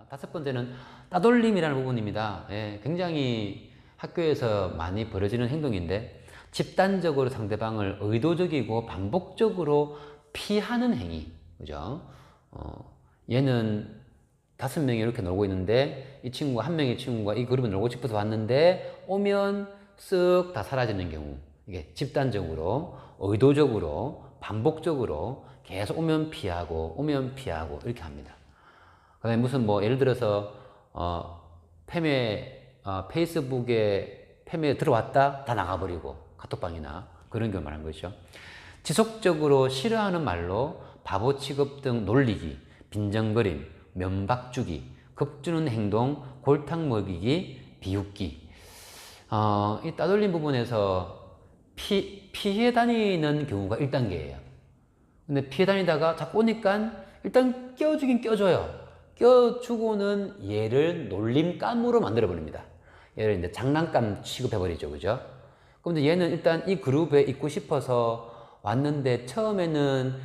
다섯 번째는 따돌림이라는 부분입니다. 예, 굉장히 학교에서 많이 벌어지는 행동인데 집단적으로 상대방을 의도적이고 반복적으로 피하는 행위. 그죠? 얘는 다섯 명이 이렇게 놀고 있는데 이 친구가 한 명의 친구가 이 그룹에 놀고 싶어서 왔는데 오면 쓱 다 사라지는 경우. 이게 집단적으로 의도적으로 반복적으로 계속 오면 피하고 이렇게 합니다. 그다음에 무슨 뭐 예를 들어서 페이스북에 팸에 들어왔다 다 나가버리고 카톡방이나 그런 경우 말한 것이죠. 지속적으로 싫어하는 말로 바보 취급 등 놀리기, 빈정거림, 면박주기, 겁주는 행동, 골탕 먹이기, 비웃기. 이 따돌림 부분에서 피해 다니는 경우가 1단계예요. 근데 피해 다니다가 자꾸 오니까 일단 껴주긴 껴줘요. 껴주고는 얘를 놀림감으로 만들어버립니다. 얘를 이제 장난감 취급해버리죠. 그죠? 그럼 이제 얘는 일단 이 그룹에 있고 싶어서 왔는데 처음에는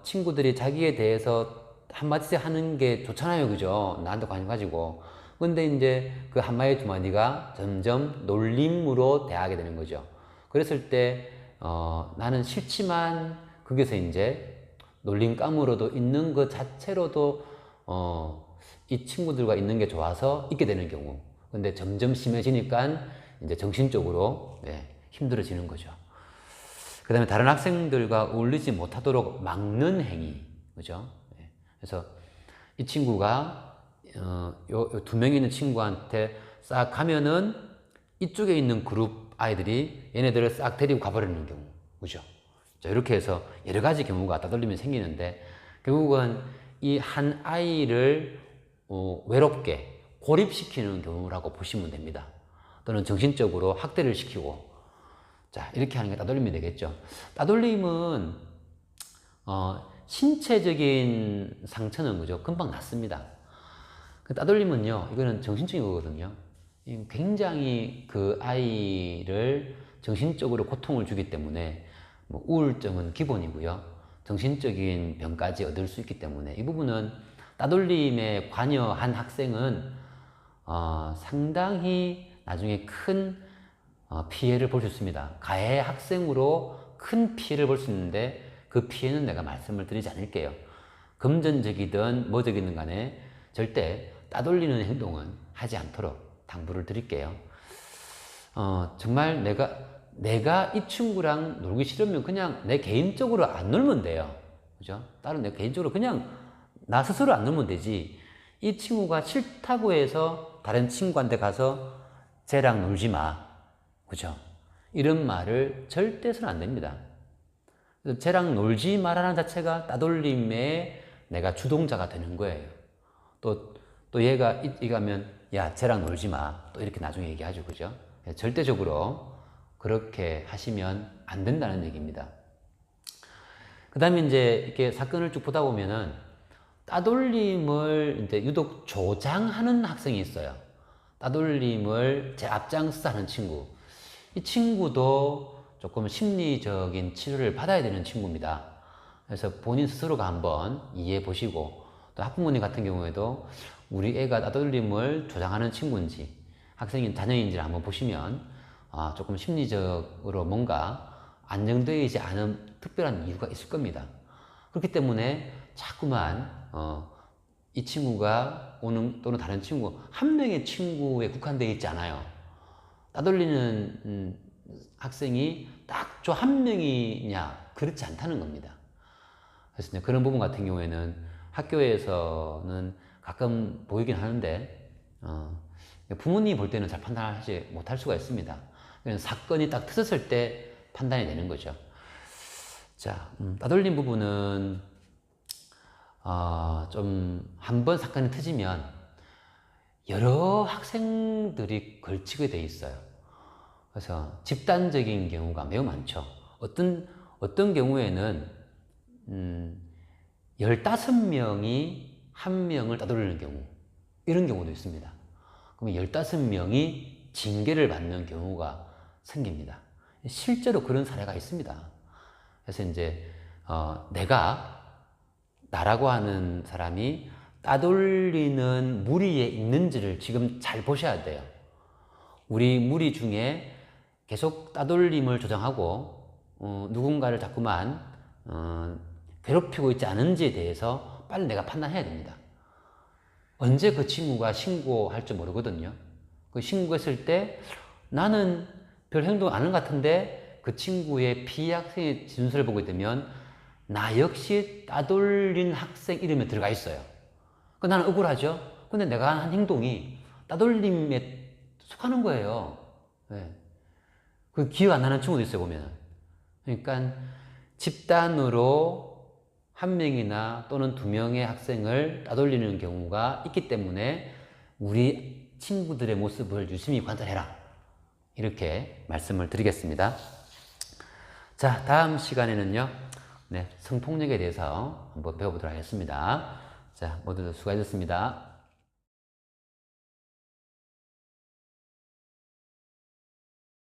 친구들이 자기에 대해서 한마디씩 하는 게 좋잖아요. 그죠? 나한테 관심 가지고. 근데 이제 그 한마디 두 마디가 점점 놀림으로 대하게 되는 거죠. 그랬을 때 나는 싫지만 거기서 이제 놀림감으로도 있는 것 자체로도 이 친구들과 있는 게 좋아서 있게 되는 경우. 근데 점점 심해지니까 이제 정신적으로 힘들어지는 거죠. 그 다음에 다른 학생들과 어울리지 못하도록 막는 행위. 그죠? 그래서 이 친구가 요 두 명이 있는 친구한테 싹 가면은 이쪽에 있는 그룹 아이들이 얘네들을 싹 데리고 가버리는 경우. 그죠? 자, 이렇게 해서 여러 가지 경우가 따돌림이 생기는데 결국은 이 한 아이를 외롭게 고립시키는 경우라고 보시면 됩니다. 또는 정신적으로 학대를 시키고 자 이렇게 하는 게 따돌림이 되겠죠. 따돌림은 신체적인 상처는 그죠 금방 낫습니다. 그 따돌림은요 이거는 정신적인 거거든요. 굉장히 그 아이를 정신적으로 고통을 주기 때문에 뭐 우울증은 기본이고요. 정신적인 병까지 얻을 수 있기 때문에 이 부분은 따돌림에 관여한 학생은 상당히 나중에 큰 피해를 볼 수 있습니다. 가해 학생으로 큰 피해를 볼 수 있는데 그 피해는 내가 말씀을 드리지 않을게요. 금전적이든 뭐적이든 간에 절대 따돌리는 행동은 하지 않도록 당부를 드릴게요. 정말 내가 이 친구랑 놀기 싫으면 그냥 내 개인적으로 안 놀면 돼요. 그죠? 다른 내 개인적으로 그냥 나 스스로 안 놀면 되지. 이 친구가 싫다고 해서 다른 친구한테 가서 쟤랑 놀지 마. 그죠? 이런 말을 절대 해서는 안 됩니다. 그래서 쟤랑 놀지 마라는 자체가 따돌림에 내가 주동자가 되는 거예요. 또 얘가 이가면 야 쟤랑 놀지 마. 또 이렇게 나중에 얘기하죠. 그죠? 절대적으로 그렇게 하시면 안 된다는 얘기입니다. 그 다음에 이제 이렇게 사건을 쭉 보다 보면은 따돌림을 이제 유독 조장하는 학생이 있어요. 따돌림을 제 앞장서 하는 친구. 이 친구도 조금 심리적인 치료를 받아야 되는 친구입니다. 그래서 본인 스스로가 한번 이해해 보시고 또 학부모님 같은 경우에도 우리 애가 따돌림을 조장하는 친구인지 학생인 자녀인지를 한번 보시면 조금 심리적으로 뭔가 안정되지 않은 특별한 이유가 있을 겁니다. 그렇기 때문에 자꾸만 이 친구가 오는 또는 다른 친구 한 명의 친구에 국한되어 있지 않아요. 따돌리는 학생이 딱 저 한 명이냐 그렇지 않다는 겁니다. 그래서 그런 부분 같은 경우에는 학교에서는 가끔 보이긴 하는데 부모님이 볼 때는 잘 판단하지 못할 수가 있습니다. 사건이 딱 터졌을 때 판단이 되는 거죠. 자, 따돌림 부분은 좀 한번 사건이 터지면 여러 학생들이 걸치게 돼 있어요. 그래서 집단적인 경우가 매우 많죠. 어떤 경우에는 15명이 한 명을 따돌리는 경우 이런 경우도 있습니다. 그러면 15명이 징계를 받는 경우가 생깁니다. 실제로 그런 사례가 있습니다. 그래서 이제 나라고 하는 사람이 따돌리는 무리에 있는지를 지금 잘 보셔야 돼요. 우리 무리 중에 계속 따돌림을 조장하고 누군가를 자꾸만 괴롭히고 있지 않은지에 대해서 빨리 내가 판단해야 됩니다. 언제 그 친구가 신고할 줄 모르거든요. 그 신고했을 때 나는 별 행동 안 하는 것 같은데 그 친구의 피해 학생의 진술을 보게 되면 나 역시 따돌린 학생 이름에 들어가 있어요. 그 나는 억울하죠. 근데 내가 한 행동이 따돌림에 속하는 거예요. 네. 그 기억 안 나는 친구도 있어요, 보면. 그러니까 집단으로 한 명이나 또는 두 명의 학생을 따돌리는 경우가 있기 때문에 우리 친구들의 모습을 유심히 관찰해라. 이렇게 말씀을 드리겠습니다. 자, 다음 시간에는요, 성폭력에 대해서 한번 배워보도록 하겠습니다. 자, 모두 수고하셨습니다.